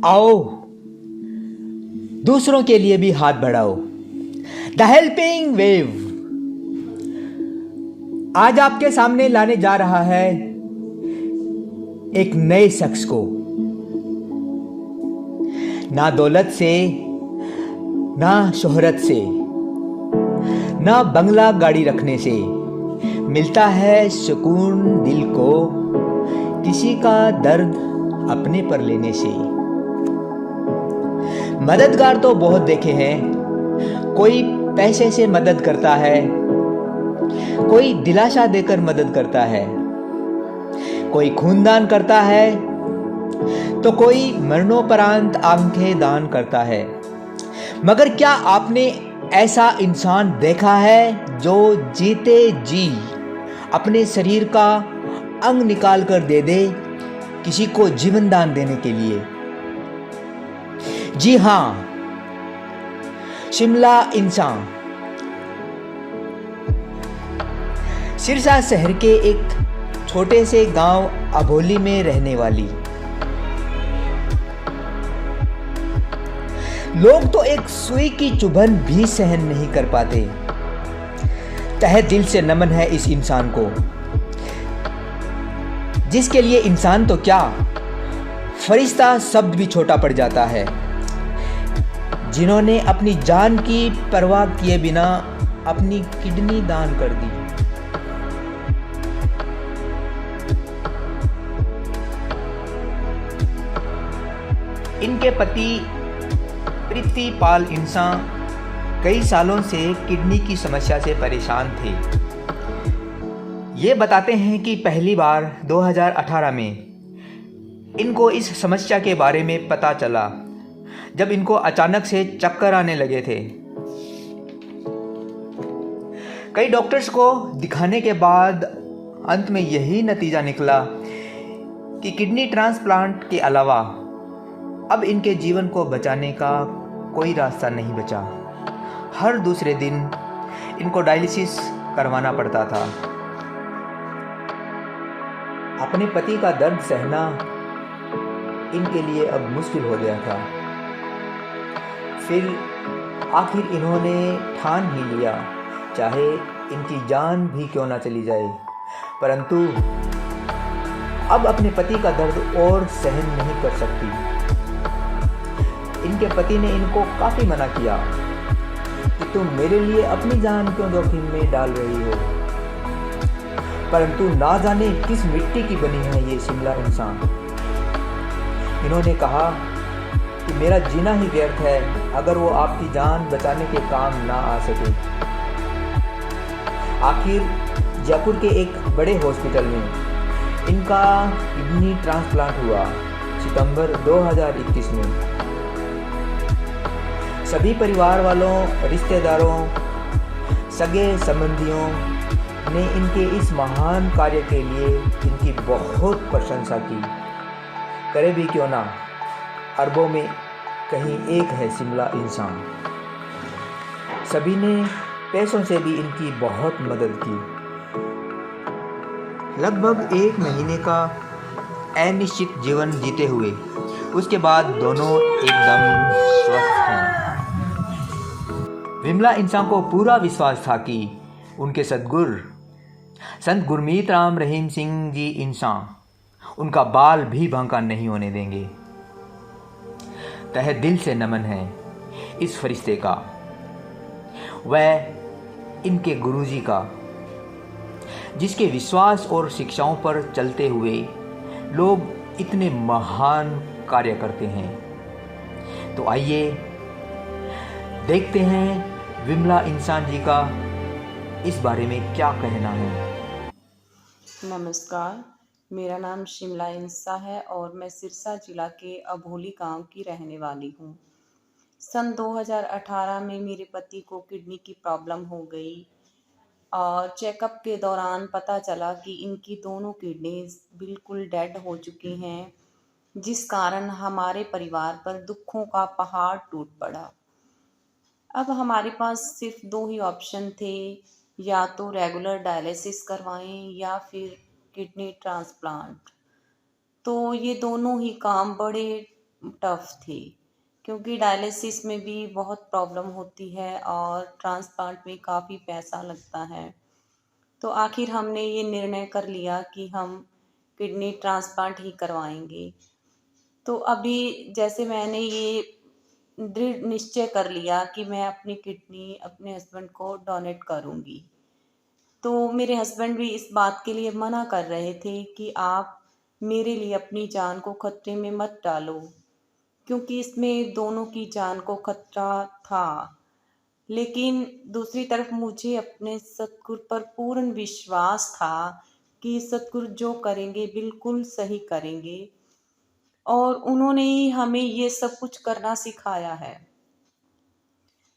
आओ दूसरों के लिए भी हाथ बढ़ाओ। द हेल्पिंग वेव आज आपके सामने लाने जा रहा है एक नए शख्स को। ना दौलत से, ना शोहरत से, ना बंगला गाड़ी रखने से मिलता है सुकून दिल को, किसी का दर्द अपने पर लेने से। मददगार तो बहुत देखे हैं, कोई पैसे से मदद करता है, कोई दिलासा देकर मदद करता है, कोई खूनदान करता है, तो कोई मरणोपरांत आंखें दान करता है। मगर क्या आपने ऐसा इंसान देखा है जो जीते जी अपने शरीर का अंग निकाल कर दे दे किसी को जीवन दान देने के लिए? जी हां, शिमला इंसान। सिरसा शहर के एक छोटे से गांव अभोली में रहने वाली। लोग तो एक सुई की चुभन भी सहन नहीं कर पाते। तहे दिल से नमन है इस इंसान को, जिसके लिए इंसान तो क्या, फरिश्ता शब्द भी छोटा पड़ जाता है। जिन्होंने अपनी जान की परवाह किए बिना अपनी किडनी दान कर दी। इनके पति प्रीति पाल इंसान कई सालों से किडनी की समस्या से परेशान थे। ये बताते हैं कि पहली बार 2018 में इनको इस समस्या के बारे में पता चला जब इनको अचानक से चक्कर आने लगे थे। कई डॉक्टर्स को दिखाने के बाद अंत में यही नतीजा निकला कि किडनी ट्रांसप्लांट के अलावा अब इनके जीवन को बचाने का कोई रास्ता नहीं बचा। हर दूसरे दिन इनको डायलिसिस करवाना पड़ता था। अपने पति का दर्द सहना इनके लिए अब मुश्किल हो गया था। फिर आखिर इन्होंने ठान ही लिया, चाहे इनकी जान भी क्यों ना चली जाए, परंतु अब अपने पति का दर्द और सहन नहीं कर सकती। इनके पति ने इनको काफ़ी मना किया कि तुम मेरे लिए अपनी जान क्यों जोखिम में डाल रही हो, परंतु ना जाने किस मिट्टी की बनी है ये शिमला इंसान। इन्होंने कहा कि मेरा जीना ही व्यर्थ है अगर वो आपकी जान बचाने के काम ना आ सके। आखिर जयपुर के एक बड़े हॉस्पिटल में इनका किडनी ट्रांसप्लांट हुआ सितंबर 2021 में। सभी परिवार वालों, रिश्तेदारों, सगे संबंधियों ने इनके इस महान कार्य के लिए इनकी बहुत प्रशंसा की। करे भी क्यों ना, अरबों में कहीं एक है शिमला इंसान। सभी ने पैसों से भी इनकी बहुत मदद की। लगभग 1 महीने का अनिश्चित जीवन जीते हुए उसके बाद दोनों एकदम स्वस्थ हैं। विमला इंसान को पूरा विश्वास था कि उनके सद्गुरु संत गुरमीत राम रहीम सिंह जी इंसान उनका बाल भी बांका नहीं होने देंगे। तहे दिल से नमन है इस फरिश्ते का, वह इनके गुरुजी का, जिसके विश्वास और शिक्षाओं पर चलते हुए लोग इतने महान कार्य करते हैं। तो आइए देखते हैं विमला इंसान जी का इस बारे में क्या कहना है। नमस्कार, मेरा नाम शिमला इंसा है और मैं सिरसा जिला के अभोली गांव की रहने वाली हूं। सन 2018 में मेरे पति को किडनी की प्रॉब्लम हो गई और चेकअप के दौरान पता चला कि इनकी दोनों किडनीज बिल्कुल डेड हो चुकी हैं, जिस कारण हमारे परिवार पर दुखों का पहाड़ टूट पड़ा। अब हमारे पास सिर्फ 2 ही ऑप्शन थे, या तो रेगुलर डायलिसिस करवाएं या फिर किडनी ट्रांसप्लांट। तो ये दोनों ही काम बड़े टफ थी, क्योंकि डायलिसिस में भी बहुत प्रॉब्लम होती है और ट्रांसप्लांट में काफ़ी पैसा लगता है। तो आखिर हमने ये निर्णय कर लिया कि हम किडनी ट्रांसप्लांट ही करवाएंगे। तो अभी जैसे मैंने ये दृढ़ निश्चय कर लिया कि मैं अपनी किडनी अपने हस्बैंड को डोनेट करूंगी, तो मेरे हस्बैंड भी इस बात के लिए मना कर रहे थे कि आप मेरे लिए अपनी जान को खतरे में मत डालो, क्योंकि इसमें दोनों की जान को खतरा था। लेकिन दूसरी तरफ मुझे अपने सतगुरु पर पूर्ण विश्वास था कि सतगुरु जो करेंगे बिल्कुल सही करेंगे, और उन्होंने ही हमें ये सब कुछ करना सिखाया है।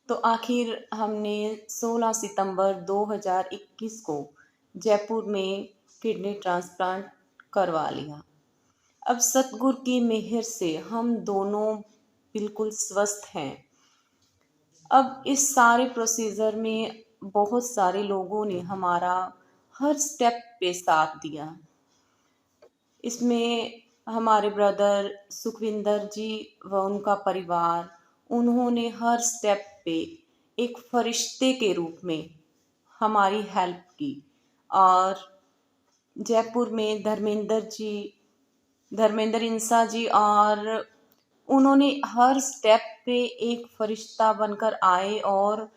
तो आखिर हमने 16 सितंबर 2021 को जयपुर में किडनी ट्रांसप्लांट करवा लिया। अब सतगुरु की मेहर से हम दोनों बिल्कुल स्वस्थ हैं। अब इस सारे प्रोसीजर में बहुत सारे लोगों ने हमारा हर स्टेप पे साथ दिया। इसमें हमारे ब्रदर सुखविंदर जी व उनका परिवार, उन्होंने हर स्टेप पे एक फरिश्ते के रूप में हमारी हेल्प की। और जयपुर में धर्मेंद्र इंसा जी, और उन्होंने हर स्टेप पे एक फरिश्ता बनकर आए और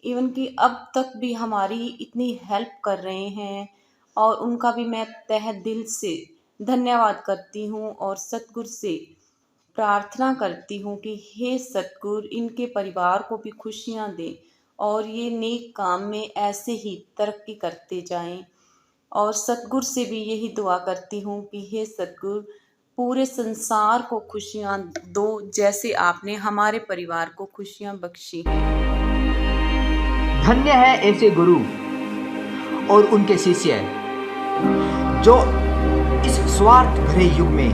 इवन कि अब तक भी हमारी इतनी हेल्प कर रहे हैं, और उनका भी मैं तहे दिल से धन्यवाद करती हूँ और सतगुरु से प्रार्थना करती हूँ कि हे सतगुरु, इनके परिवार को भी खुशियाँ दे और ये नेक काम में ऐसे ही तरक्की करते जाएं। और सतगुरु से भी यही दुआ करती हूँ कि हे सतगुरु, पूरे संसार को खुशियाँ दो जैसे आपने हमारे परिवार को खुशियाँ बख्शी हैं। धन्य है ऐसे गुरु और उनके शिष्य जो इस स्वार्थ भरे युग में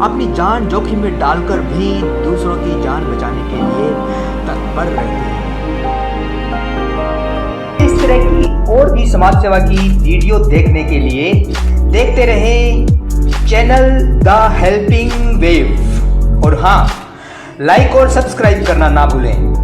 अपनी जान जोखिम में डालकर भी दूसरों की जान बचाने के लिए तत्पर रहते हैं। इस तरह की और भी समाज सेवा की वीडियो देखने के लिए देखते रहें चैनल द हेल्पिंग वेव, और हाँ, लाइक और सब्सक्राइब करना ना भूलें।